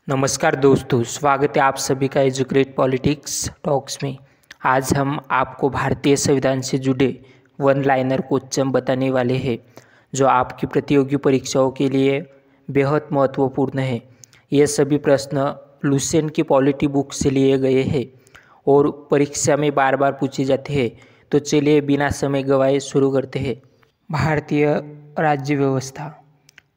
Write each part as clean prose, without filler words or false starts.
नमस्कार दोस्तों, स्वागत है आप सभी का एजुकेट पॉलिटिक्स टॉक्स में। आज हम आपको भारतीय संविधान से जुड़े वन लाइनर क्वेश्चन बताने वाले हैं जो आपकी प्रतियोगी परीक्षाओं के लिए बेहद महत्वपूर्ण है। ये सभी प्रश्न लुसेंट की पॉलिटी बुक से लिए गए हैं और परीक्षा में बार बार पूछे जाते हैं। तो चलिए बिना समय गवाए शुरू करते हैं। भारतीय राज्य व्यवस्था।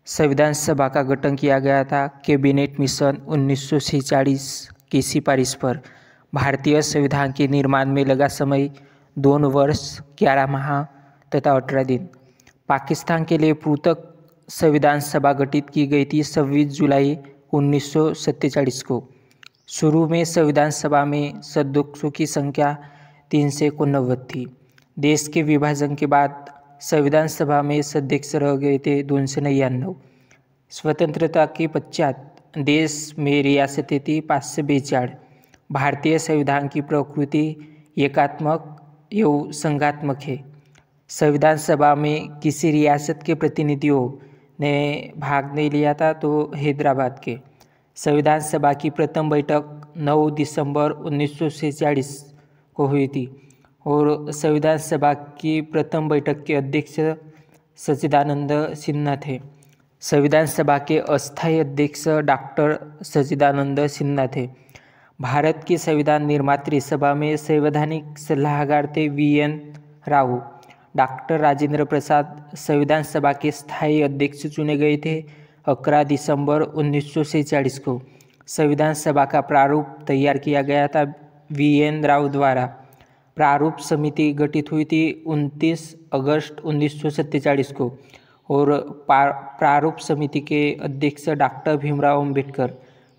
संविधान सभा का गठन किया गया था कैबिनेट मिशन 1946 की सिफारिश पर। भारतीय संविधान के निर्माण में लगा समय 2 वर्ष 11 माह तथा 18 दिन। पाकिस्तान के लिए पृथक संविधान सभा गठित की गई थी 26 जुलाई 1947 को। शुरू में संविधान सभा में सदस्यों की संख्या 389 थी। देश के विभाजन के बाद संविधान सभा में सदस्य रह गए थे 299। स्वतंत्रता के पश्चात देश में रियासतें थी 542। भारतीय संविधान की प्रकृति एकात्मक एवं संघात्मक है। संविधान सभा में किसी रियासत के प्रतिनिधियों ने भाग नहीं लिया था तो हैदराबाद के। संविधान सभा की प्रथम बैठक 9 दिसंबर 1946 को हुई थी और संविधान सभा की प्रथम बैठक के अध्यक्ष सच्चिदानंद सिन्हा थे। संविधान सभा के अस्थायी अध्यक्ष डॉक्टर सच्चिदानंद सिन्हा थे। भारत की संविधान निर्मात्री सभा में संवैधानिक सलाहकार थे VN राव। डॉक्टर राजेंद्र प्रसाद संविधान सभा के स्थायी अध्यक्ष चुने गए थे 11 दिसंबर 1946 को। संविधान सभा का प्रारूप तैयार किया गया था VN राव द्वारा। प्रारूप समिति गठित हुई थी 29 अगस्त 1947 को और प्रारूप समिति के अध्यक्ष डॉक्टर भीमराव अंबेडकर,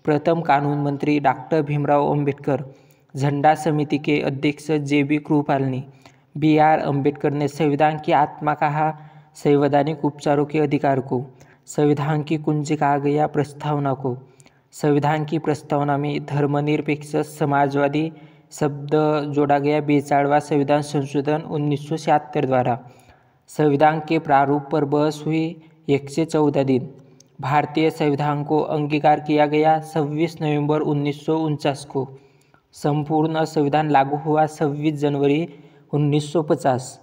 प्रथम कानून मंत्री डॉक्टर भीमराव अंबेडकर, झंडा समिति के अध्यक्ष JB कृपलानी। BR अंबेडकर ने संविधान की आत्मा कहा संवैधानिक उपचारों के अधिकार को। संविधान की कुंजी कहा गया प्रस्तावना को। संविधान की प्रस्तावना में धर्मनिरपेक्ष समाजवादी शब्द जोड़ा गया 42वां संविधान संशोधन 1976 द्वारा। संविधान के प्रारूप पर बहस हुई 114 दिन। भारतीय संविधान को अंगीकार किया गया 26 नवंबर 1949 को। संपूर्ण संविधान लागू हुआ 26 जनवरी 1950।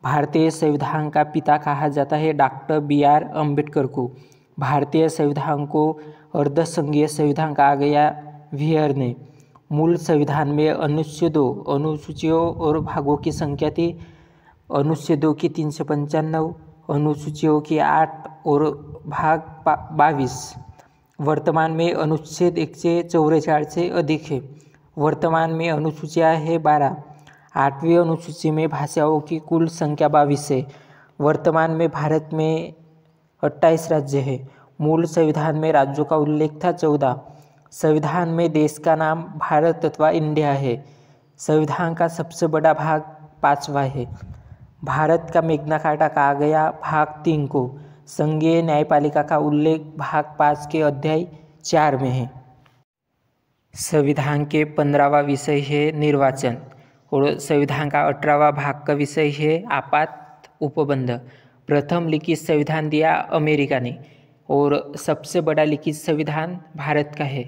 भारतीय संविधान का पिता कहा जाता है डॉक्टर BR अंबेडकर को। भारतीय संविधान को अर्धसंघीय संविधान कहा गया व्हीयर ने। मूल संविधान में अनुच्छेदों, अनुसूचियों और भागों की संख्या थी। अनुच्छेदों की 395, अनुसूचियों की 8 और भाग 22। वर्तमान में अनुच्छेद 144 से अधिक है। वर्तमान में अनुसूचियाँ है 12। 8वीं अनुसूची में भाषाओं की कुल संख्या 22 है। वर्तमान में भारत में 28 राज्य है। मूल संविधान में राज्यों का उल्लेख था 14। संविधान में देश का नाम भारत अथवा इंडिया है। संविधान का सबसे बड़ा भाग 5वां है। भारत का मैग्ना कार्टा कहा गया भाग 3 को। संघीय न्यायपालिका का उल्लेख भाग 5 के अध्याय 4 में है। संविधान के 15वां विषय है निर्वाचन और संविधान का 18वां भाग का विषय है आपात उपबंध। प्रथम लिखित संविधान दिया अमेरिका ने और सबसे बड़ा लिखित संविधान भारत का है।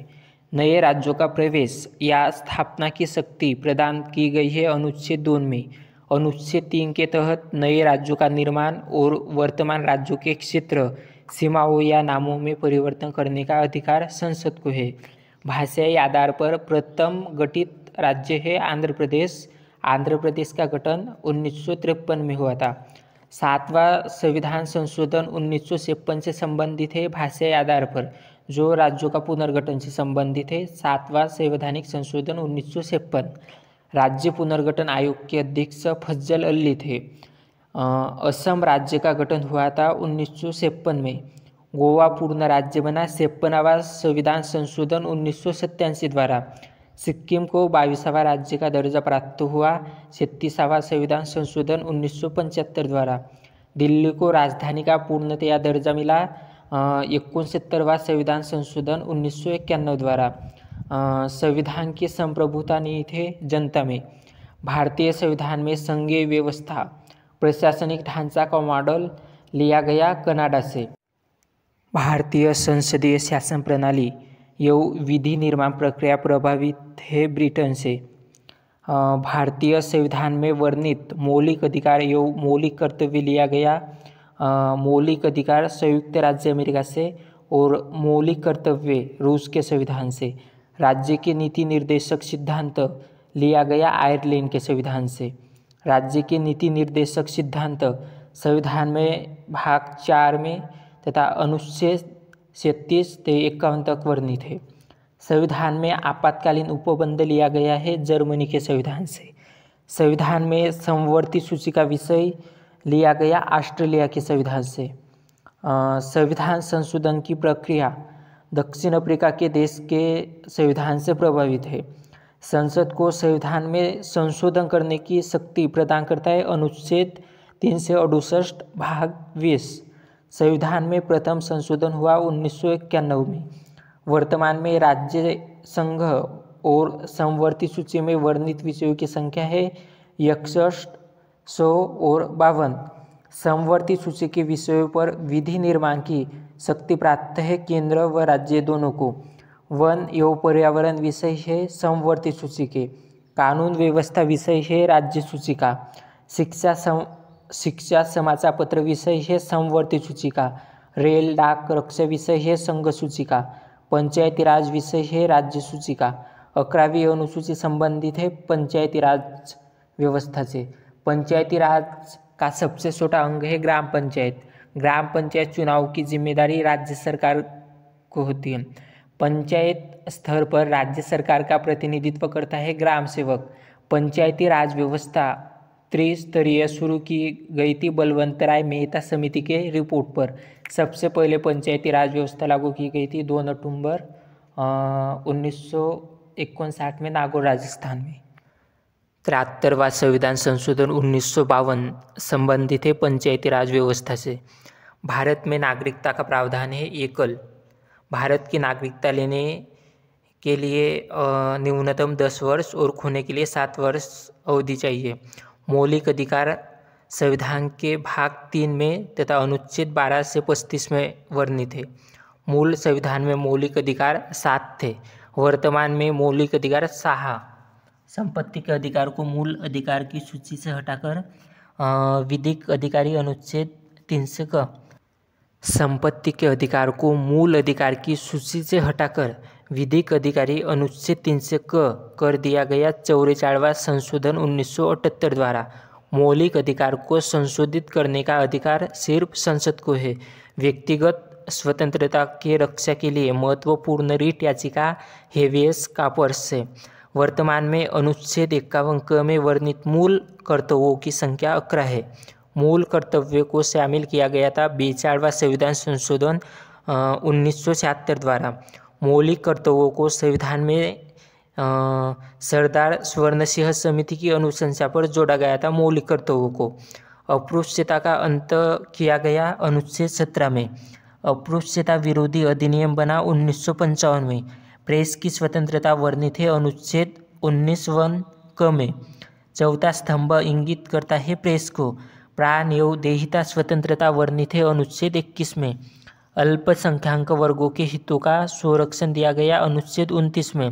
नए राज्यों का प्रवेश या स्थापना की शक्ति प्रदान की गई है अनुच्छेद 2 में। अनुच्छेद 3 के तहत नए राज्यों का निर्माण और वर्तमान राज्यों के क्षेत्र, सीमाओं या नामों में परिवर्तन करने का अधिकार संसद को है। भाषाई आधार पर प्रथम गठित राज्य है आंध्र प्रदेश। आंध्र प्रदेश का गठन 1953 में हुआ था। 7वां संविधान संशोधन 1956 से संबंधित है भाषाई आधार पर, जो राज्यों का पुनर्गठन से संबंधित है। 7वां संवैधानिक संशोधन 1956। राज्य पुनर्गठन आयोग के अध्यक्ष फजल अली थे। असम राज्य का गठन हुआ था 1956 में। गोवा पूर्ण राज्य बना 56वां संविधान संशोधन 1987 द्वारा। सिक्किम को 22वां राज्य का दर्जा प्राप्त हुआ 36वां संविधान संशोधन 1975 द्वारा। दिल्ली को राजधानी का पूर्णतया दर्जा मिला 69वां संविधान संशोधन 1991 द्वारा। संविधान की संप्रभुता नहीं थे जनता में। भारतीय संविधान में संघीय व्यवस्था प्रशासनिक ढांचा का मॉडल लिया गया कनाडा से। भारतीय संसदीय शासन प्रणाली एवं विधि निर्माण प्रक्रिया प्रभावित है ब्रिटेन से। भारतीय संविधान में वर्णित मौलिक अधिकार एवं मौलिक कर्तव्य लिया गया। मौलिक अधिकार संयुक्त राज्य अमेरिका से और मौलिक कर्तव्य रूस के संविधान से। राज्य के नीति निर्देशक सिद्धांत लिया गया आयरलैंड के संविधान से। राज्य के नीति निर्देशक सिद्धांत संविधान में भाग 4 में तथा अनुच्छेद 37 से 51 तक वर्णित है। संविधान में आपातकालीन उपबंध लिया गया है जर्मनी के संविधान से। संविधान में समवर्ती सूची का विषय लिया गया ऑस्ट्रेलिया के संविधान से। संविधान संशोधन की प्रक्रिया दक्षिण अफ्रीका के देश के संविधान से प्रभावित है। संसद को संविधान में संशोधन करने की शक्ति प्रदान करता है अनुच्छेद 368 भाग 20। संविधान में प्रथम संशोधन हुआ 1991 में। वर्तमान में राज्य संघ और समवर्ती सूची में वर्णित विषयों की संख्या है 61, 100 और 52। समवर्ती सूची के विषयों पर विधि निर्माण की शक्ति प्राप्त है केंद्र व राज्य दोनों को। वन एवं पर्यावरण विषय है समवर्ती सूची के। कानून व्यवस्था विषय है राज्य सूची का। शिक्षा समाचार पत्र विषय है समवर्ती सूची का। रेल डाक रक्षा विषय है संघ सूची का। पंचायती राज विषय है राज्य सूची का। 11वीं अनुसूची संबंधित है पंचायती राज व्यवस्था से। पंचायती राज का सबसे छोटा अंग है ग्राम पंचायत। ग्राम पंचायत चुनाव की जिम्मेदारी राज्य सरकार को होती है। पंचायत स्तर पर राज्य सरकार का प्रतिनिधित्व करता है ग्राम सेवक। पंचायती राज व्यवस्था त्रिस्तरीय शुरू की गई थी बलवंत राय मेहता समिति के रिपोर्ट पर। सबसे पहले पंचायती राज व्यवस्था लागू की गई थी 2 नवंबर 1959 में नागौर राजस्थान में। 73वां संविधान संशोधन 1952 संबंधित है पंचायती राज व्यवस्था से। भारत में नागरिकता का प्रावधान है एकल। भारत की नागरिकता लेने के लिए न्यूनतम 10 वर्ष और खोने के लिए 7 वर्ष अवधि चाहिए। मौलिक अधिकार संविधान के भाग 3 में तथा अनुच्छेद 12 से 35 में वर्णित है। मूल संविधान में मौलिक अधिकार 7 थे। वर्तमान में मौलिक अधिकार 6। संपत्ति के अधिकार को मूल अधिकार की सूची से हटाकर विधिक अधिकारी अनुच्छेद 300 क। संपत्ति के अधिकार को मूल अधिकार की सूची से हटाकर विधिक अधिकारी अनुच्छेद 300 क कर दिया गया। 44वां संशोधन 1978 द्वारा मौलिक अधिकार को संशोधित करने का अधिकार सिर्फ संसद को है। व्यक्तिगत स्वतंत्रता के रक्षा के लिए महत्वपूर्ण रीट याचिका हेवियस कॉर्पस से। वर्तमान में अनुच्छेद 51 क में वर्णित मूल कर्तव्यों की संख्या 11 है। मूल कर्तव्य को शामिल किया गया था 42वां संविधान संशोधन 1976 द्वारा। मौलिक कर्तव्यों को संविधान में सरदार स्वर्ण सिंह समिति की अनुशंसा पर जोड़ा गया था। मौलिक कर्तव्यों को अस्पृश्यता का अंत किया गया अनुच्छेद 17 में। अस्पृश्यता विरोधी अधिनियम बना 1955 में। प्रेस की स्वतंत्रता वर्णित है अनुच्छेद 19(1) क में। चौथा स्तंभ इंगित करता है प्रेस को। प्राण एवं देहिता स्वतंत्रता वर्णित है अनुच्छेद 21 में। अल्पसंख्यक वर्गों के हितों का संरक्षण दिया गया अनुच्छेद 29 में।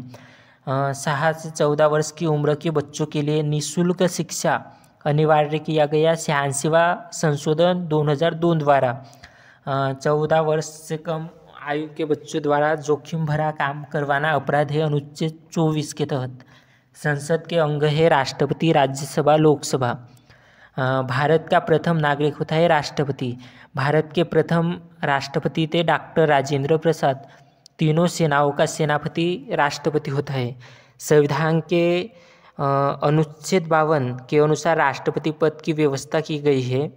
6 से 14 वर्ष की उम्र के बच्चों के लिए निःशुल्क शिक्षा अनिवार्य किया गया। 86वां संशोधन 2002 द्वारा 14 वर्ष से कम आयु के बच्चों द्वारा जोखिम भरा काम करवाना अपराध है अनुच्छेद 24 के तहत। संसद के अंग है राष्ट्रपति, राज्यसभा, लोकसभा। भारत का प्रथम नागरिक होता है राष्ट्रपति। भारत के प्रथम राष्ट्रपति थे डॉक्टर राजेंद्र प्रसाद। तीनों सेनाओं का सेनापति राष्ट्रपति होता है। संविधान के अनुच्छेद 52 के अनुसार राष्ट्रपति पद की व्यवस्था की गई है।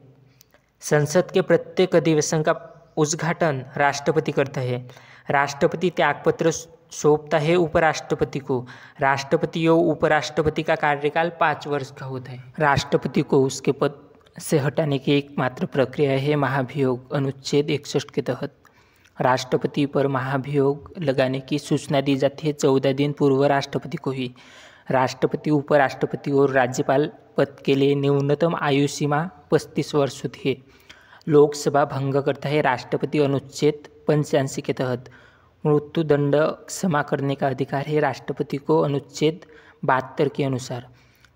संसद के प्रत्येक अधिवेशन का उद्घाटन राष्ट्रपति करता है। राष्ट्रपति त्यागपत्र सौंपता है उपराष्ट्रपति को। राष्ट्रपति और उपराष्ट्रपति का कार्यकाल 5 वर्ष का होता है। राष्ट्रपति को उसके पद से हटाने की एकमात्र प्रक्रिया है महाभियोग अनुच्छेद 61 के तहत। राष्ट्रपति पर महाभियोग लगाने की सूचना दी जाती है 14 दिन पूर्व राष्ट्रपति को ही। राष्ट्रपति, उपराष्ट्रपति और राज्यपाल पद के लिए न्यूनतम आयु सीमा 35 वर्ष होती है। लोकसभा भंग करता है राष्ट्रपति अनुच्छेद 85 के तहत। मृत्युदंड क्षमा करने का अधिकार है राष्ट्रपति को अनुच्छेद 72 के अनुसार।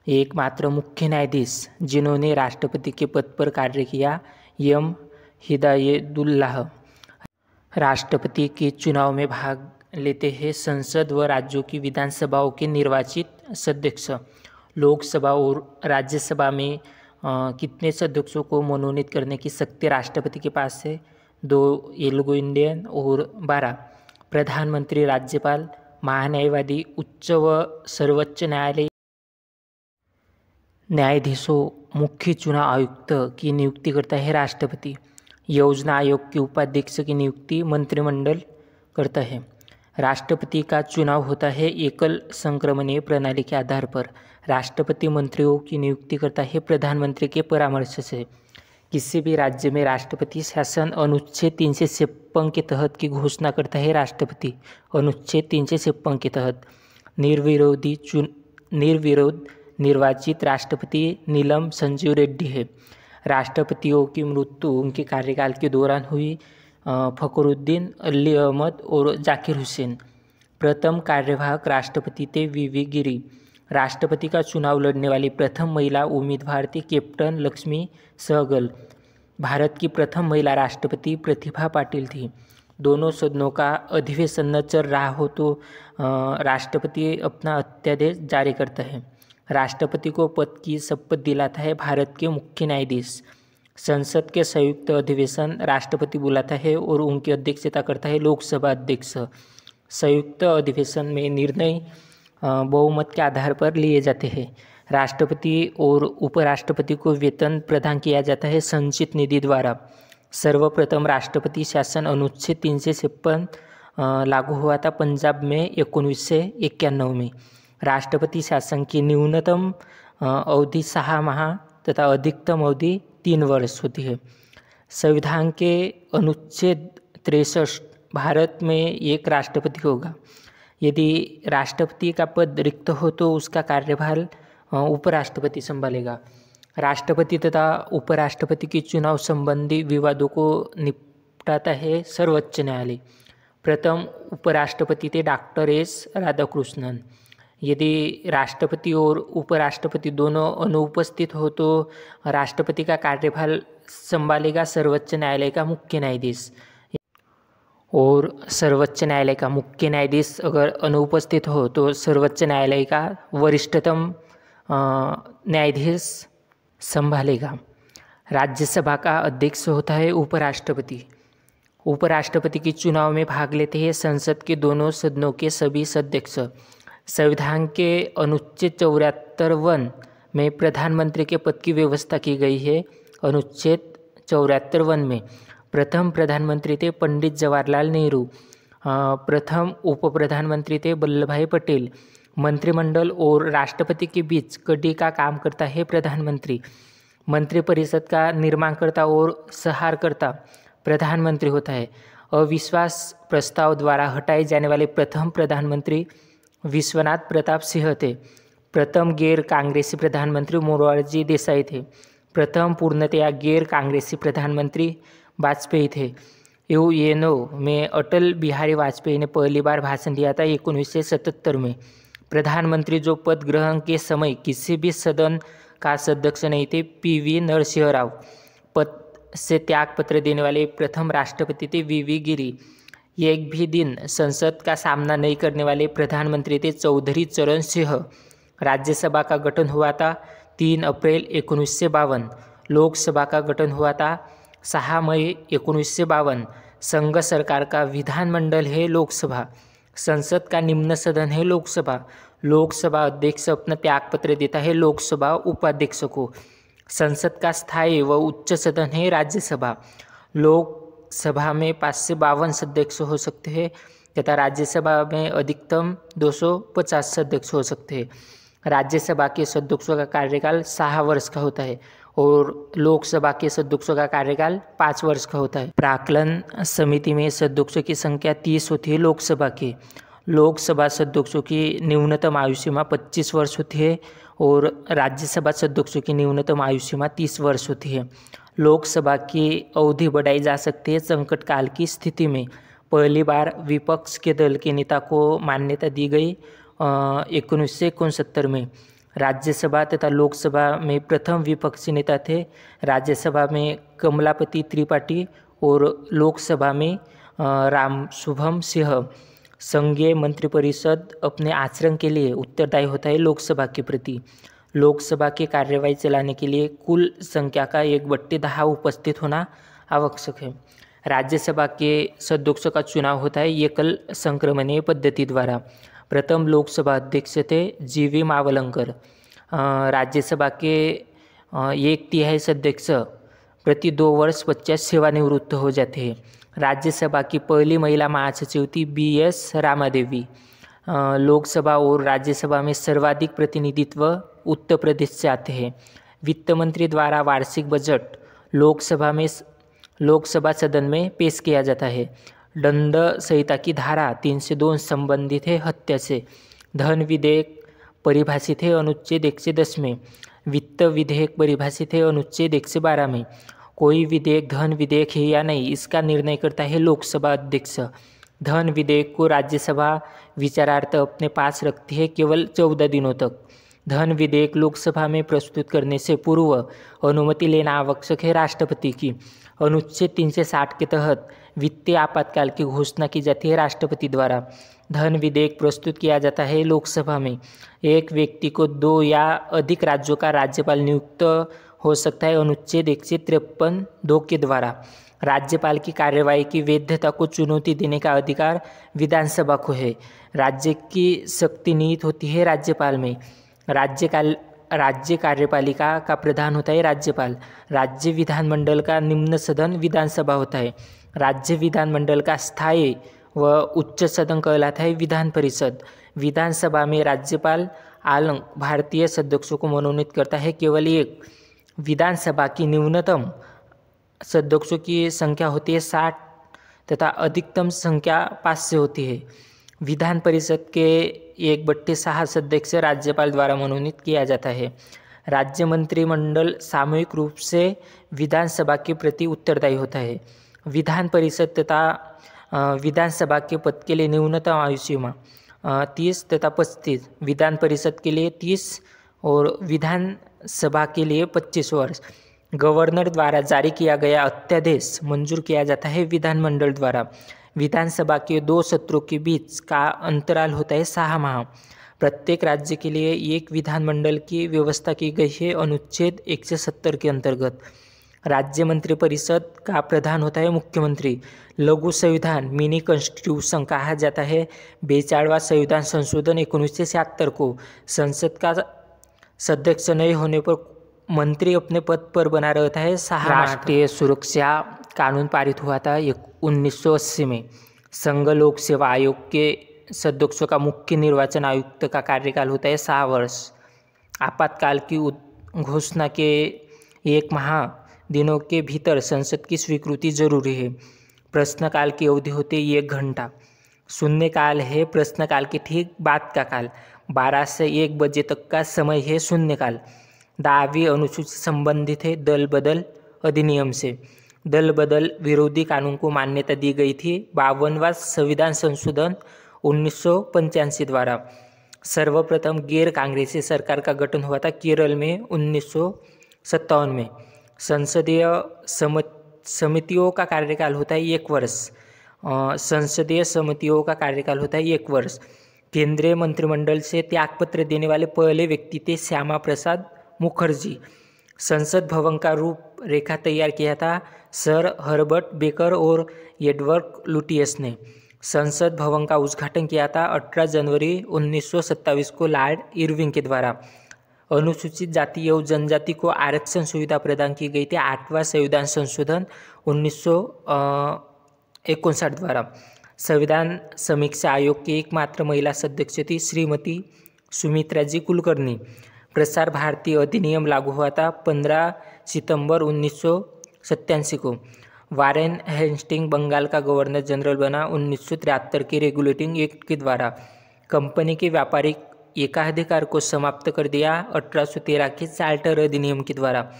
एकमात्र मुख्य न्यायाधीश जिन्होंने राष्ट्रपति के पद पर कार्य किया एम हिदायतुल्लाह राष्ट्रपति के चुनाव में भाग लेते हैं संसद व राज्यों की विधानसभाओं के निर्वाचित सदस्य। लोकसभा और राज्यसभा में कितने सदस्यों को मनोनीत करने की शक्ति राष्ट्रपति के पास है? 2 तेलुगु इंडियन और 12। प्रधानमंत्री, राज्यपाल, महान्यायवादी, उच्च व सर्वोच्च न्यायालय न्यायाधीशों, मुख्य चुनाव आयुक्त की नियुक्ति करता है राष्ट्रपति। योजना आयोग के उपाध्यक्ष की नियुक्ति मंत्रिमंडल करता है। राष्ट्रपति का चुनाव होता है एकल संक्रमणीय प्रणाली के आधार पर। राष्ट्रपति मंत्रियों की नियुक्ति करता है प्रधानमंत्री के परामर्श से। किसी भी राज्य में राष्ट्रपति शासन अनुच्छेद 353 के तहत की घोषणा करता है राष्ट्रपति। अनुच्छेद 353 के तहत निर्विरोध निर्वाचित राष्ट्रपति नीलम संजीव रेड्डी है। राष्ट्रपतियों की मृत्यु उनके कार्यकाल के दौरान हुई। फखरुद्दीन अली अहमद और जाकिर हुसैन। प्रथम कार्यवाहक राष्ट्रपति थे वीवी गिरी। राष्ट्रपति का चुनाव लड़ने वाली प्रथम महिला उम्मीदवार थी कैप्टन लक्ष्मी सहगल। भारत की प्रथम महिला राष्ट्रपति प्रतिभा पाटिल थी। दोनों सदनों का अधिवेशन न चल रहा हो तो राष्ट्रपति अपना अध्यादेश जारी करता है। राष्ट्रपति को पद की शपथ दिलाता है भारत के मुख्य न्यायाधीश। संसद के संयुक्त अधिवेशन राष्ट्रपति बुलाता है और उनकी अध्यक्षता करता है लोकसभा अध्यक्ष। संयुक्त अधिवेशन में निर्णय बहुमत के आधार पर लिए जाते हैं। राष्ट्रपति और उपराष्ट्रपति को वेतन प्रदान किया जाता है संचित निधि द्वारा। सर्वप्रथम राष्ट्रपति शासन अनुच्छेद 353 लागू हुआ था पंजाब में 1991 में। राष्ट्रपति शासन की न्यूनतम अवधि 6 माह तथा अधिकतम अवधि 3 वर्ष होती है। संविधान के अनुच्छेद 63 भारत में एक राष्ट्रपति होगा। यदि राष्ट्रपति का पद रिक्त हो तो उसका कार्यभार उपराष्ट्रपति संभालेगा। राष्ट्रपति तथा उपराष्ट्रपति के चुनाव संबंधी विवादों को निपटाता है सर्वोच्च न्यायालय। प्रथम उपराष्ट्रपति थे डॉक्टर एस राधाकृष्णन। यदि राष्ट्रपति और उपराष्ट्रपति दोनों अनुपस्थित हो तो राष्ट्रपति का कार्यभार संभालेगा सर्वोच्च न्यायालय का मुख्य न्यायाधीश। और सर्वोच्च न्यायालय का मुख्य न्यायाधीश अगर अनुपस्थित हो तो सर्वोच्च न्यायालय का वरिष्ठतम न्यायाधीश संभालेगा। राज्यसभा का अध्यक्ष होता है उपराष्ट्रपति। उपराष्ट्रपति के चुनाव में भाग लेते हैं संसद के दोनों सदनों के सभी सदस्य। संविधान के अनुच्छेद 74 में प्रधानमंत्री के पद की व्यवस्था की गई है। अनुच्छेद 74 में प्रथम प्रधानमंत्री थे पंडित जवाहरलाल नेहरू। प्रथम उप प्रधानमंत्री थे वल्लभ भाई पटेल। मंत्रिमंडल और राष्ट्रपति के बीच कड़ी का काम करता है प्रधानमंत्री। मंत्रिपरिषद का निर्माणकर्ता और सहारकर्ता प्रधानमंत्री होता है। अविश्वास प्रस्ताव द्वारा हटाए जाने वाले प्रथम प्रधानमंत्री विश्वनाथ प्रताप सिंह थे। प्रथम गैर कांग्रेसी प्रधानमंत्री मोरारजी देसाई थे। प्रथम पूर्णतया गैर कांग्रेसी प्रधानमंत्री वाजपेयी थे। यूएनओ में अटल बिहारी वाजपेयी ने पहली बार भाषण दिया था 1977 में। प्रधानमंत्री जो पद ग्रहण के समय किसी भी सदन का सदस्य नहीं थे, पीवी नरसिंह राव। पद से त्यागपत्र देने वाले प्रथम राष्ट्रपति थे वीवी गिरी। एक भी दिन संसद का सामना नहीं करने वाले प्रधानमंत्री थे चौधरी चरण सिंह। राज्यसभा का गठन हुआ था 3 अप्रैल 1952। लोकसभा का गठन हुआ था 6 मई 1952। संघ सरकार का विधानमंडल है लोकसभा। संसद का निम्न सदन है लोकसभा। लोकसभा अध्यक्ष अपना त्यागपत्र देता है लोकसभा उपाध्यक्ष को। संसद का स्थायी व उच्च सदन है राज्यसभा। लोकसभा में 5 से 52 सदस्य हो सकते हैं तथा राज्यसभा में अधिकतम 250 सदस्य हो सकते हैं। राज्यसभा के सदस्यों का कार्यकाल 6 वर्ष का होता है और लोकसभा के सदस्यों का कार्यकाल 5 वर्ष का होता है। प्राक्कलन समिति में सदस्यों की संख्या 30 होती है लोकसभा की। लोकसभा सदस्यों की न्यूनतम आयु सीमा 25 वर्ष होती है और राज्यसभा सदस्यों की न्यूनतम आयु सीमा 30 वर्ष होती है। लोकसभा की अवधि बढ़ाई जा सकती है संकट काल की स्थिति में। पहली बार विपक्ष के दल के नेता को मान्यता दी गई 1969 में। राज्यसभा तथा लोकसभा में प्रथम विपक्षी नेता थे। राज्यसभा में कमलापति त्रिपाठी और लोकसभा में राम शुभम सिंह। संघीय मंत्रिपरिषद अपने आचरण के लिए उत्तरदायी होता है लोकसभा के प्रति। लोकसभा की कार्यवाही चलाने के लिए कुल संख्या का 1/10 उपस्थित होना आवश्यक है। राज्यसभा के सदस्यों का चुनाव होता है एकल संक्रमणीय पद्धति द्वारा। प्रथम लोकसभा अध्यक्ष थे GV मावलंकर। राज्यसभा के 1/3 सदस्य प्रति 2 वर्ष पश्चात सेवानिवृत्त हो जाते हैं। राज्यसभा की पहली महिला महासचिव थी BS रामादेवी। लोकसभा और राज्यसभा में सर्वाधिक प्रतिनिधित्व उत्तर प्रदेश से आते हैं। वित्त मंत्री द्वारा वार्षिक बजट लोकसभा सदन में पेश किया जाता है। दंड संहिता की धारा 302 संबंधित है हत्या से। धन विधेयक परिभाषित है अनुच्छेद 110 में। वित्त विधेयक परिभाषित है अनुच्छेद 112 में। कोई विधेयक धन विधेयक है या नहीं इसका निर्णय करता है लोकसभा अध्यक्ष। धन विधेयक को राज्यसभा विचारार्थ अपने पास रखती है केवल 14 दिनों तक। धन विधेयक लोकसभा में प्रस्तुत करने से पूर्व अनुमति लेना आवश्यक है राष्ट्रपति की। अनुच्छेद 360 के तहत वित्तीय आपातकाल की घोषणा की जाती है राष्ट्रपति द्वारा। धन विधेयक प्रस्तुत किया जाता है लोकसभा में। एक व्यक्ति को 2 या अधिक राज्यों का राज्यपाल नियुक्त हो सकता है अनुच्छेद 153(2) के द्वारा। राज्यपाल की कार्यवाही की वैधता को चुनौती देने का अधिकार विधानसभा को है। राज्य की शक्ति निहित होती है राज्यपाल में। राज्य कार्यपालिका का प्रधान होता है राज्यपाल। राज्य विधानमंडल का निम्न सदन विधानसभा होता है। राज्य विधानमंडल का स्थायी व उच्च सदन कहलाता है विधान परिषद। विधानसभा में राज्यपाल आलंग भारतीय सदस्यों को मनोनीत करता है केवल एक। विधानसभा की न्यूनतम सदस्यों की संख्या होती है 60 तथा अधिकतम संख्या 5 से होती है। विधान परिषद के 1/6 सदस्य राज्यपाल द्वारा मनोनीत किया जाता है। राज्य मंत्रिमंडल सामूहिक रूप से विधानसभा के प्रति उत्तरदायी होता है। विधान परिषद तथा विधानसभा के पद के लिए न्यूनतम आयु सीमा 30 तथा 35। विधान परिषद के लिए 30 और विधानसभा के लिए 25 वर्ष। गवर्नर द्वारा जारी किया गया अध्यादेश मंजूर किया जाता है विधानमंडल द्वारा। विधानसभा के 2 सत्रों के बीच का अंतराल होता है 6 माह। प्रत्येक राज्य के लिए एक विधानमंडल की व्यवस्था की गई है अनुच्छेद 170 के अंतर्गत। राज्य मंत्रिपरिषद का प्रधान होता है मुख्यमंत्री। लघु संविधान मिनी कॉन्स्टिट्यूशन कहा जाता है 42वां संविधान संशोधन 1976 को। संसद का सदस्य नहीं होने पर मंत्री अपने पद पर बना रहता है 6 माह। राष्ट्रीय सुरक्षा कानून पारित हुआ था 1980 में। संघ लोक सेवा आयोग के सदस्यों का मुख्य निर्वाचन आयुक्त का कार्यकाल होता है 6 वर्ष। आपातकाल की घोषणा के 1 माह दिनों के भीतर संसद की स्वीकृति जरूरी है। प्रश्नकाल की अवधि होती है 1 घंटा। शून्यकाल है प्रश्नकाल के ठीक बाद का काल। 12 से 1 बजे तक का समय है शून्यकाल। 10वीं अनुसूची संबंधित है दल बदल अधिनियम से। दल बदल विरोधी कानून को मान्यता दी गई थी 52वां संविधान संशोधन 1985 द्वारा। सर्वप्रथम गैर कांग्रेसी सरकार का गठन हुआ था केरल में 1957 में। संसदीय समितियों का कार्यकाल होता है 1 वर्ष। संसदीय समितियों का कार्यकाल होता है 1 वर्ष। केंद्रीय मंत्रिमंडल से त्यागपत्र देने वाले पहले व्यक्ति थे श्यामा प्रसाद मुखर्जी। संसद भवन का रूप रेखा तैयार किया था सर हर्बर्ट बेकर और एडवर्ड लुटियस ने। संसद भवन का उद्घाटन किया था 18 जनवरी 1927 को लॉर्ड इरविंग के द्वारा। अनुसूचित जाति एवं जनजाति को आरक्षण सुविधा प्रदान की गई थी 8वां संविधान संशोधन 1959 द्वारा। संविधान समीक्षा आयोग की एकमात्र महिला सदस्य थी श्रीमती सुमित्रा जी कुलकर्णी। प्रसार भारती अधिनियम लागू हुआ था 15 सितंबर 1987 को। वारेन हेस्टिंग बंगाल का गवर्नर जनरल बना 1973 के रेगुलेटिंग एक्ट के द्वारा। कंपनी के व्यापारिक एकाधिकार को समाप्त कर दिया 1813 के चार्टर अधिनियम के द्वारा।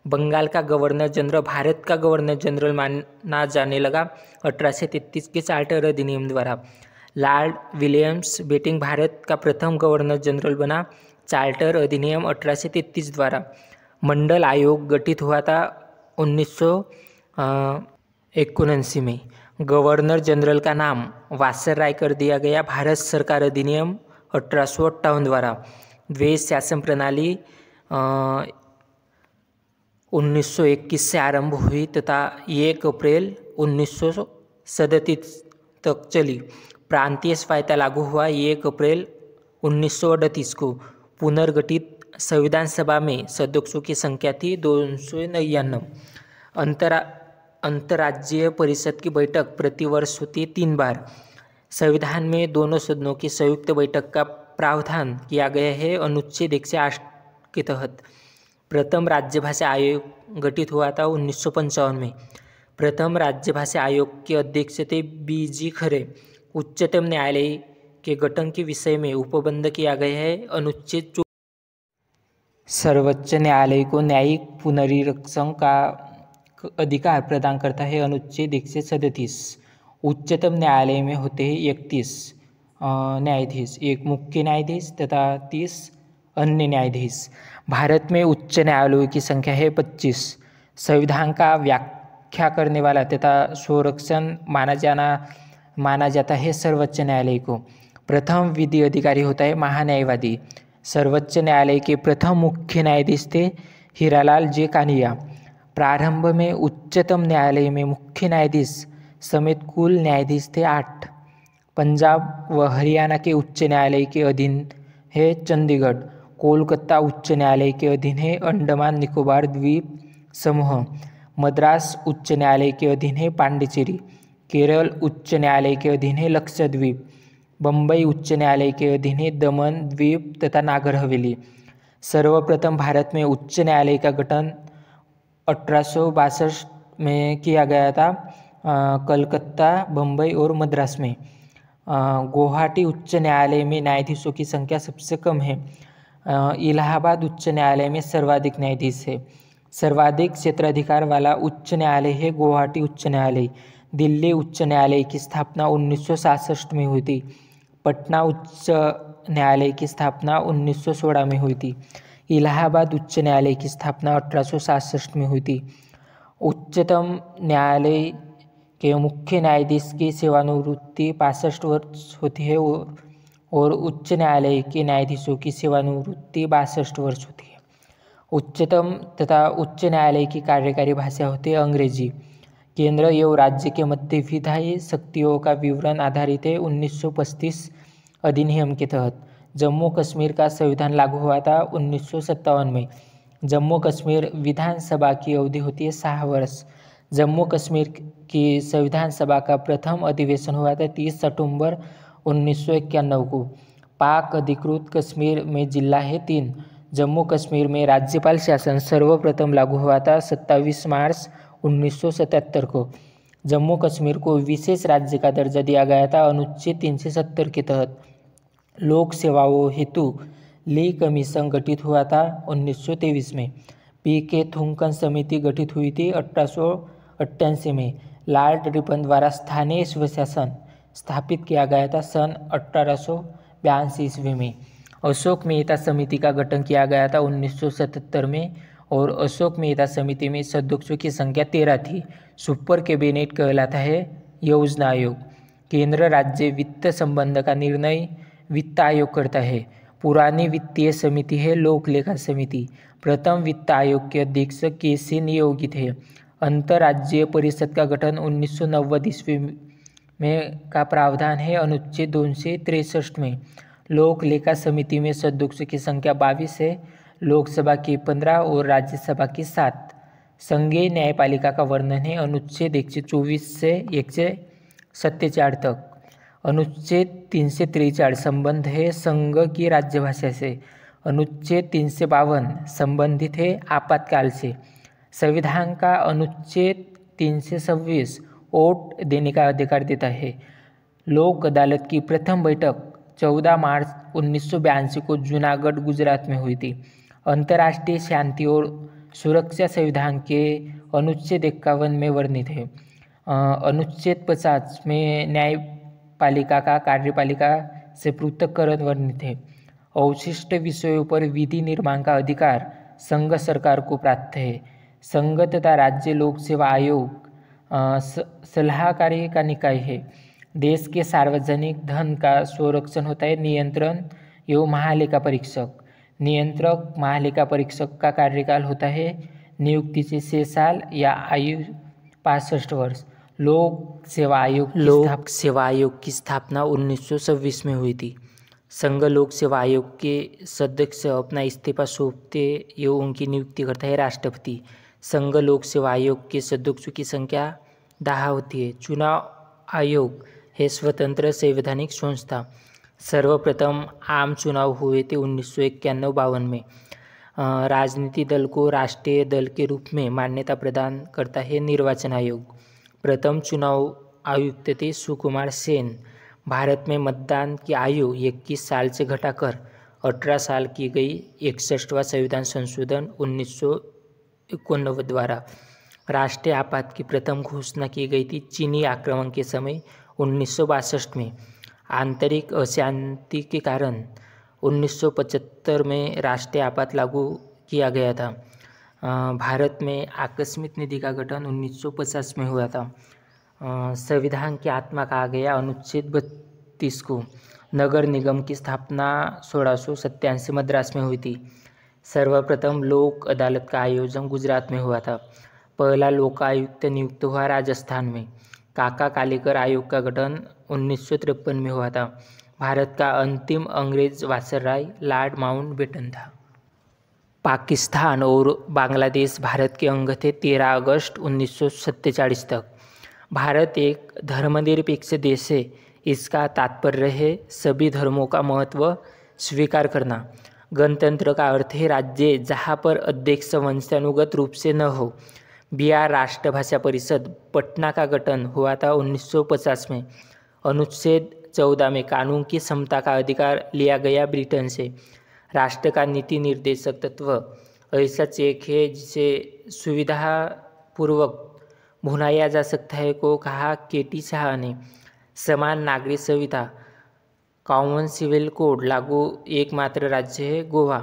बंगाल का गवर्नर जनरल भारत का गवर्नर जनरल माना जाने लगा 1833 के चार्टर अधिनियम द्वारा। लॉर्ड विलियम्स बेंटिंक भारत का प्रथम गवर्नर जनरल बना चार्टर अधिनियम 1833 द्वारा। मंडल आयोग गठित हुआ था 1979 में। गवर्नर जनरल का नाम वासराय कर दिया गया भारत सरकार अधिनियम 1858 द्वारा। द्वैध शासन प्रणाली 1921 से आरंभ हुई तथा 1 अप्रैल 1937 तक चली। प्रांतीय स्वायत्ता लागू हुआ 1 अप्रैल 1938 को। पुनर्गठित संविधान सभा में सदस्यों की संख्या थी 299। अंतर्राज्यीय परिषद की बैठक प्रतिवर्ष होती 3 बार। संविधान में दोनों सदनों की संयुक्त बैठक का प्रावधान किया गया है अनुच्छेद 108 के तहत। प्रथम राज्यभाषा आयोग गठित हुआ था 1955 में। प्रथम राज्यभाषा आयोग के अध्यक्ष थे BG खरे। उच्चतम न्यायालय के गठन के विषय में उपबंध किया गया है अनुच्छेद 24। सर्वोच्च न्यायालय को न्यायिक पुनरीक्षण का अधिकार प्रदान करता है अनुच्छेद 137। उच्चतम न्यायालय में होते हैं 31 न्यायाधीश, 1 मुख्य न्यायाधीश तथा 30 अन्य न्यायाधीश। भारत में उच्च न्यायालयों की संख्या है 25। संविधान का व्याख्या करने वाला तथा संरक्षण माना जाता है सर्वोच्च न्यायालय को। प्रथम विधि अधिकारी होता है महान्यायवादी। सर्वोच्च न्यायालय के प्रथम मुख्य न्यायाधीश थे हीरालाल जे कानिया। प्रारंभ में उच्चतम न्यायालय में मुख्य न्यायाधीश समेत कुल न्यायाधीश थे 8। पंजाब व हरियाणा के उच्च न्यायालय के अधीन है चंडीगढ़। कोलकाता उच्च न्यायालय के अधीन है अंडमान निकोबार द्वीप समूह। मद्रास उच्च न्यायालय के अधीन है पांडिचेरी। केरल उच्च न्यायालय के अधीन है लक्षद्वीप। बम्बई उच्च न्यायालय के अधीन है दमन द्वीप तथा नागर हवेली। सर्वप्रथम भारत में उच्च न्यायालय का गठन 1862 में किया गया था कलकत्ता, बम्बई और मद्रास में। गुवाहाटी उच्च न्यायालय में न्यायाधीशों की संख्या सबसे कम है। इलाहाबाद उच्च न्यायालय में सर्वाधिक न्यायाधीश है। सर्वाधिक क्षेत्राधिकार वाला उच्च न्यायालय है गुवाहाटी उच्च न्यायालय। दिल्ली उच्च न्यायालय की स्थापना 1966 में हुई थी। पटना उच्च न्यायालय की स्थापना 1916 में हुई थी। इलाहाबाद उच्च न्यायालय की स्थापना 1867 में हुई थी। उच्चतम न्यायालय के मुख्य न्यायाधीश की सेवानिवृत्ति 65 वर्ष होती है और उच्च न्यायालय के न्यायाधीशों की सेवानिवृत्ति 62 वर्ष होती है। उच्चतम तथा उच्च न्यायालय की कार्यकारी भाषा होती है अंग्रेजी। केंद्र एवं राज्य के मध्य विधायी शक्तियों का विवरण आधारित है 1935 अधिनियम के तहत। जम्मू कश्मीर का संविधान लागू हुआ था 1957 में। जम्मू कश्मीर विधानसभा की अवधि होती है 6 वर्ष। जम्मू कश्मीर की संविधान सभा का प्रथम अधिवेशन हुआ था 30 सितंबर 1991 को। पाक अधिकृत कश्मीर में जिला है 3। जम्मू कश्मीर में राज्यपाल शासन सर्वप्रथम लागू हुआ था 27 मार्च 1977 को। जम्मू कश्मीर को विशेष राज्य का दर्जा दिया गया था अनुच्छेद 370 के तहत। लोक सेवाओं हेतु ली कमीशन गठित हुआ था 1923 में। PK थुंकन समिति गठित हुई थी 1888 में। लॉर्ड रिपन द्वारा स्थानीय स्वशासन स्थापित किया गया था सन 1882 ईस्वी में। अशोक मेहता समिति का गठन किया गया था 1977 में और अशोक मेहता समिति में सदस्यों की संख्या 13 थी। सुपर कैबिनेट कहलाता है योजना आयोग। केंद्र राज्य वित्त संबंध का निर्णय वित्त आयोग करता है। पुरानी वित्तीय समिति है लोक लेखा समिति। प्रथम वित्त आयोग के अध्यक्ष KC नियोगित है। अंतर्राज्यीय परिषद का गठन 1990 ईस्वी में का प्रावधान है अनुच्छेद 263 में। लोक लेखा समिति में सदस्यों की संख्या 22 है। लोकसभा की 15 और राज्यसभा की 7। संघीय न्यायपालिका का वर्णन है अनुच्छेद 124 से 147 तक। अनुच्छेद 343 संबंध है संघ की राज्यभाषा से। अनुच्छेद 352 संबंधित है आपातकाल से। संविधान का अनुच्छेद 326 वोट देने का अधिकार देता है। लोक अदालत की प्रथम बैठक 14 मार्च 1982 को जूनागढ़ गुजरात में हुई थी। अंतर्राष्ट्रीय शांति और सुरक्षा संविधान के अनुच्छेद 51 में वर्णित है। अनुच्छेद 50 में न्यायपालिका का कार्यपालिका से पृथक्करण वर्णित है। अवशिष्ट विषयों पर विधि निर्माण का अधिकार संघ सरकार को प्राप्त है। संघ तथा राज्य लोक सेवा आयोग सलाहकारी का निकाय है। देश के सार्वजनिक धन का संरक्षण होता है नियंत्रण एवं महालेखा परीक्षक। नियंत्रक महालेखा परीक्षक का कार्यकाल होता है नियुक्ति से 6 साल या आयु 65 वर्ष। लोक सेवा आयोग की स्थापना 1926 में हुई थी। संघ लोक सेवा आयोग के सदस्य अपना इस्तीफा सौंपते एवं उनकी नियुक्ति करता है राष्ट्रपति। संघ लोक सेवा आयोग के सदस्यों की संख्या 10 होती है। चुनाव आयोग है स्वतंत्र संवैधानिक संस्था। सर्वप्रथम आम चुनाव हुए थे 1991-52 में। राजनीतिक दल को राष्ट्रीय दल के रूप में मान्यता प्रदान करता है निर्वाचन आयोग। प्रथम चुनाव आयुक्त थे सुकुमार सेन। भारत में मतदान की आयु 21 साल से घटाकर 18 साल की गई। 61वां संविधान संशोधन 1989 द्वारा राष्ट्रीय आपात की प्रथम घोषणा की गई थी चीनी आक्रमण के समय 1962 में। आंतरिक अशांति के कारण 1975 में राष्ट्रीय आपात लागू किया गया था। भारत में आकस्मिक निधि का गठन 1950 में हुआ था। संविधान की आत्मा कहा गया अनुच्छेद 32 को। नगर निगम की स्थापना 1687 मद्रास में हुई थी। सर्वप्रथम लोक अदालत का आयोजन गुजरात में हुआ था। पहला लोकायुक्त नियुक्त हुआ राजस्थान में। काका कालेकर आयोग का गठन 1953 में हुआ था। भारत का अंतिम अंग्रेज वायसराय लॉर्ड माउंटबेटन था। पाकिस्तान और बांग्लादेश भारत के अंग थे 13 अगस्त 1947 तक। भारत एक धर्मनिरपेक्ष देश है। इसका तात्पर्य है सभी धर्मों का महत्व स्वीकार करना। गणतंत्र का अर्थ है राज्य जहाँ पर अध्यक्ष वंशानुगत रूप से न हो। बिहार राष्ट्रभाषा परिषद पटना का गठन हुआ था 1950 में। अनुच्छेद 14 में कानून की समता का अधिकार लिया गया ब्रिटेन से। राष्ट्र का नीति निर्देशक तत्व ऐसा चेक है जिसे सुविधापूर्वक भुनाया जा सकता है को कहा केटी शाह ने। समान नागरिक संहिता कॉमन सिविल कोड लागू एकमात्र राज्य है गोवा।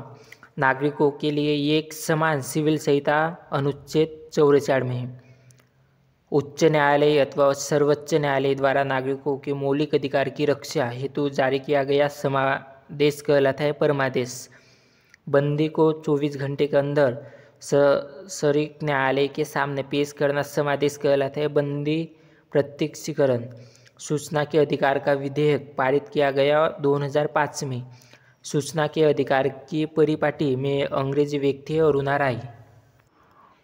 नागरिकों के लिए एक समान सिविल संहिता अनुच्छेद 44 में है। उच्च न्यायालय अथवा सर्वोच्च न्यायालय द्वारा नागरिकों के मौलिक अधिकार की रक्षा हेतु जारी किया गया समादेश कहलाता है परमादेश। बंदी को 24 घंटे के अंदर सरीक न्यायालय के सामने पेश करना समादेश कहलाता है बंदी प्रत्यक्षीकरण। सूचना के अधिकार का विधेयक पारित किया गया 2005 में। सूचना के अधिकार की परिपाटी में अंग्रेजी व्यक्ति और उनाराई।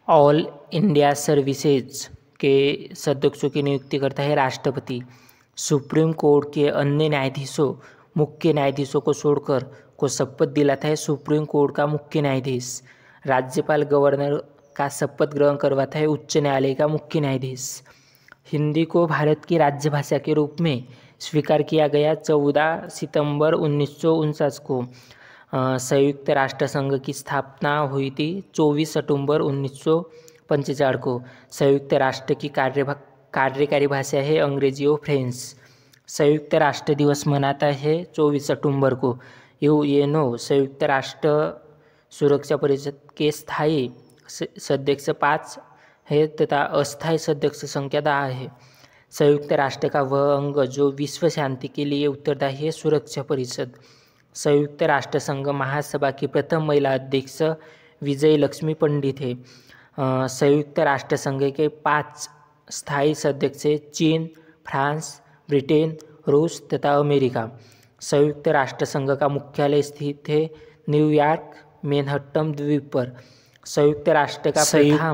ऑल इंडिया सर्विसेज के सदस्यों की नियुक्ति करता है राष्ट्रपति। सुप्रीम कोर्ट के अन्य न्यायाधीशों मुख्य न्यायाधीशों को छोड़कर को शपथ दिलाता है सुप्रीम कोर्ट का मुख्य न्यायाधीश। राज्यपाल गवर्नर का शपथ ग्रहण करवाता है उच्च न्यायालय का मुख्य न्यायाधीश। हिंदी को भारत की राज्यभाषा के रूप में स्वीकार किया गया 14 सितंबर 1949 को। संयुक्त राष्ट्र संघ की स्थापना हुई थी 24 अक्टूबर 1945 को। संयुक्त राष्ट्र की कार्यकारी भाषा है अंग्रेजी और फ्रेंच। संयुक्त राष्ट्र दिवस मनाता है 24 अक्टूबर को। यूएनओ संयुक्त राष्ट्र सुरक्षा परिषद के स्थायी सदस्य 5 है तथा अस्थायी सदस्य संख्या 10 है। संयुक्त राष्ट्र का वह अंग जो विश्व शांति के लिए उत्तरदायी है सुरक्षा परिषद। संयुक्त राष्ट्र संघ महासभा की प्रथम महिला अध्यक्ष विजय लक्ष्मी पंडित है। संयुक्त राष्ट्र संघ के 5 स्थायी सदस्य चीन, फ्रांस, ब्रिटेन, रूस तथा अमेरिका। संयुक्त राष्ट्र संघ का मुख्यालय स्थित है न्यूयॉर्क मैनहट्टन द्वीप पर। संयुक्त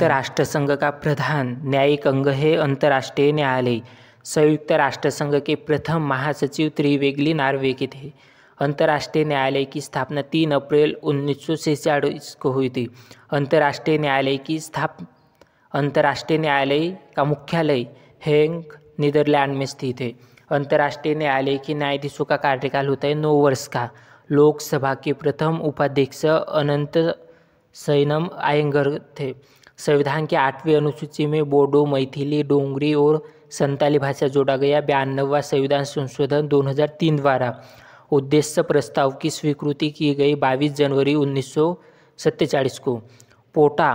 राष्ट्र संघ का प्रधान न्यायिक अंग है अंतर्राष्ट्रीय न्यायालय। संयुक्त राष्ट्र संघ के प्रथम महासचिव त्रिवेंगली नार्वे के थे। अंतर्राष्ट्रीय न्यायालय की स्थापना 3 अप्रैल 1946 को हुई थी। अंतर्राष्ट्रीय न्यायालय का मुख्यालय हेग नीदरलैंड में स्थित है। अंतर्राष्ट्रीय न्यायालय के न्यायाधीशों का कार्यकाल होता है 9 वर्ष का। लोकसभा के प्रथम उपाध्यक्ष अनंत सैनम आयंगर थे। संविधान की 8वीं अनुसूची में बोडो, मैथिली, डोंगरी और संताली भाषा जोड़ा गया। 92वां संविधान संशोधन 2003 द्वारा उद्देश्य प्रस्ताव की स्वीकृति की गई 22 जनवरी 1947 को। पोटा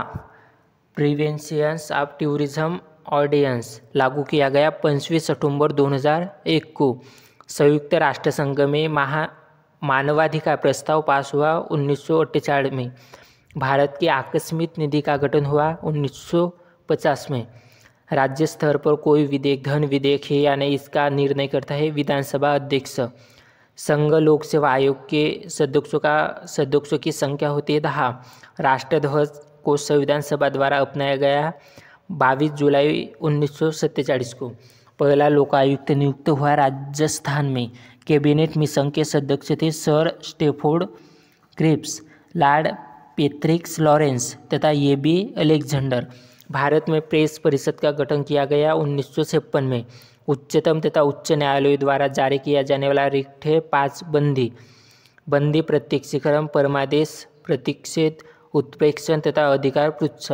प्रिवेंशन ऑफ टूरिज्म ऑर्डिनेंस लागू किया गया 25 सितंबर 2001 को। संयुक्त राष्ट्र संघ में मानवाधिकार प्रस्ताव पास हुआ 1948 में। भारत की आकस्मिक निधि का गठन हुआ 1950 में। राज्य स्तर पर कोई विधेयक धन विधेयक है या नहीं, इसका निर्णय करता है विधानसभा अध्यक्ष। संघ लोक सेवा आयोग के सदस्यों की संख्या होती है 10। राष्ट्रध्वज को संविधान सभा द्वारा अपनाया गया 22 जुलाई 1947 को। पहला लोकायुक्त नियुक्त हुआ राजस्थान में। कैबिनेट मिशन के सदस्य थे sir Stafford Cripps, lord Patrick Lawrence तथा ये अलेक्जेंडर। भारत में प्रेस परिषद का गठन किया गया 1956 में। उच्चतम तथा उच्च न्यायालयों द्वारा जारी किया जाने वाला रिट है 5 बंदी प्रत्यक्षीकरण, परमादेश, प्रतिषेध, उत्प्रेक्षण तथा अधिकार पृच्छ।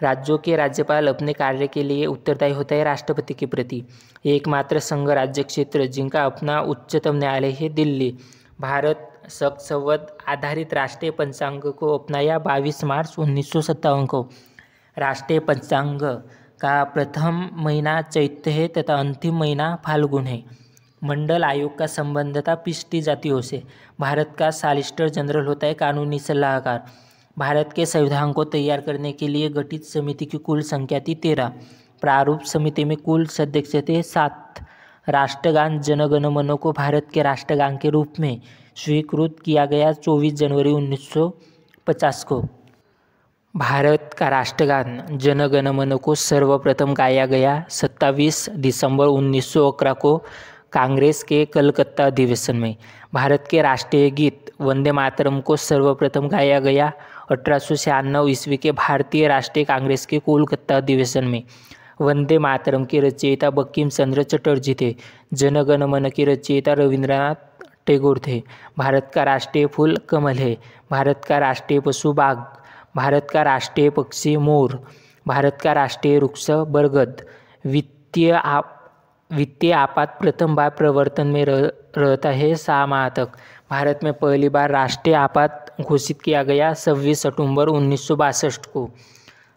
राज्यों के राज्यपाल अपने कार्य के लिए उत्तरदायी होता है राष्ट्रपति के प्रति। एकमात्र संघ राज्य क्षेत्र जिनका अपना उच्चतम न्यायालय है दिल्ली। भारत संवत आधारित राष्ट्रीय पंचांग को अपनाया 22 मार्च 1957 को। राष्ट्रीय पंचांग का प्रथम महीना चैत्र है तथा अंतिम महीना फाल्गुन है। मंडल आयोग का संबंध था पिछड़ी जातियों से। भारत का सॉलिसिटर जनरल होता है कानूनी सलाहकार। भारत के संविधान को तैयार करने के लिए गठित समिति की कुल संख्या थी 13। प्रारूप समिति में कुल सदस्य थे 7। राष्ट्रगान जनगण मन को भारत के राष्ट्रगान के रूप में स्वीकृत किया गया 24 जनवरी 1950 को। भारत का राष्ट्रगान जनगण मन को सर्वप्रथम गाया गया 27 दिसंबर 1911 को कांग्रेस के कलकत्ता अधिवेशन में। भारत के राष्ट्रीय गीत वंदे मातरम को सर्वप्रथम गाया गया 1896 ईस्वी के भारतीय राष्ट्रीय कांग्रेस के कोलकाता अधिवेशन में। वंदे मातरम के रचयिता बंकिम चंद्र चटर्जी थे। जनगण मन के रचयिता रविंद्रनाथ टैगोर थे। भारत का राष्ट्रीय फूल कमल है। भारत का राष्ट्रीय पशु बाघ। भारत का राष्ट्रीय पक्षी मोर। भारत का राष्ट्रीय वृक्ष बरगद। वित्तीय आपात प्रथम बार प्रवर्तन में रहता है 6 माह तक। भारत में पहली बार राष्ट्रीय आपात घोषित किया गया 26 सितंबर 1962 को।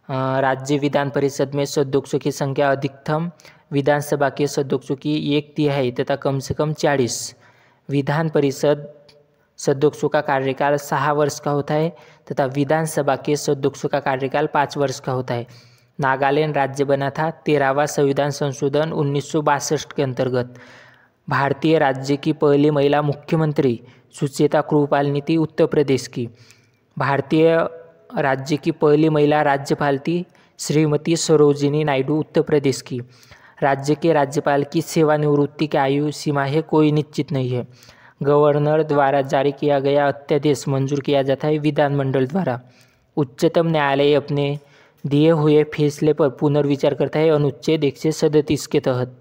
राज्य विधान परिषद में सदस्यों की संख्या अधिकतम विधानसभा के सदस्यों की 1/3 तथा कम से कम 40। विधान परिषद सदस्यों का कार्यकाल 6 वर्ष का होता है तथा विधानसभा के सदस्यों का कार्यकाल 5 वर्ष का होता है। नागालैंड राज्य बना था 13वां संविधान संशोधन 1962 के अंतर्गत। भारतीय राज्य की पहली महिला मुख्यमंत्री सुचेता कृपाल थी उत्तर प्रदेश की। भारतीय राज्य की पहली महिला राज्यपाल थी श्रीमती सरोजिनी नायडू उत्तर प्रदेश की। राज्य के राज्यपाल की सेवानिवृत्ति की आयु सीमा है कोई निश्चित नहीं है। गवर्नर द्वारा जारी किया गया अध्यादेश मंजूर किया जाता है विधानमंडल द्वारा। उच्चतम न्यायालय अपने दिए हुए फैसले पर पुनर्विचार करता है अनुच्छेद 137 के तहत।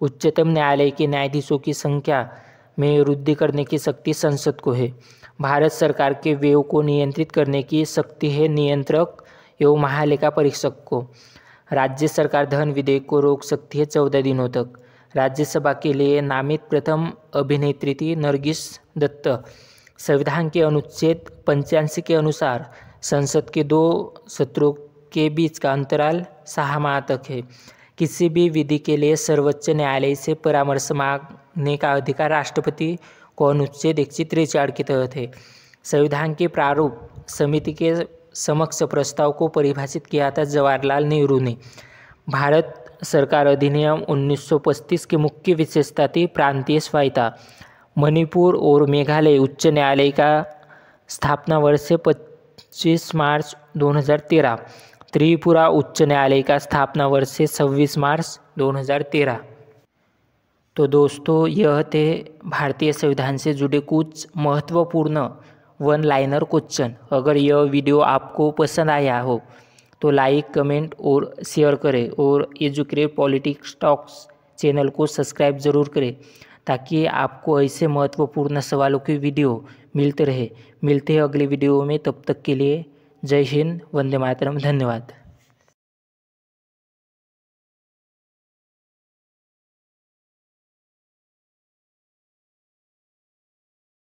उच्चतम न्यायालय के न्यायाधीशों की संख्या में वृद्धि करने की शक्ति संसद को है। भारत सरकार के व्यय को नियंत्रित करने की शक्ति है नियंत्रक एवं महालेखा परीक्षक को। राज्य सरकार धन विधेयक को रोक सकती है 14 दिनों तक। राज्यसभा के लिए नामित प्रथम अभिनेत्री थी नरगिस दत्त। संविधान के अनुच्छेद 85 के अनुसार संसद के 2 सत्रों के बीच का अंतराल 6 माह तक है। किसी भी विधि के लिए सर्वोच्च न्यायालय से परामर्श मांगने का अधिकार राष्ट्रपति को अनुच्छेद 143 के तहत है। संविधान के प्रारूप समिति के समक्ष प्रस्ताव को परिभाषित किया था जवाहरलाल नेहरू ने। भारत सरकार अधिनियम 1935 की मुख्य विशेषता थी प्रांतीय स्वायत्तता। मणिपुर और मेघालय उच्च न्यायालय का स्थापना वर्ष है 25 मार्च 2013। त्रिपुरा उच्च न्यायालय का स्थापना वर्ष है 26 मार्च 2013। तो दोस्तों, यह थे भारतीय संविधान से जुड़े कुछ महत्वपूर्ण वन लाइनर क्वेश्चन। अगर यह वीडियो आपको पसंद आया हो तो लाइक, कमेंट और शेयर करें और एजुकेट पॉलिटिक्स टॉक्स चैनल को सब्सक्राइब ज़रूर करें ताकि आपको ऐसे महत्वपूर्ण सवालों की वीडियो मिलते रहे। मिलते हैं अगली वीडियो में, तब तक के लिए जय हिंद, वंदे मातरम, धन्यवाद।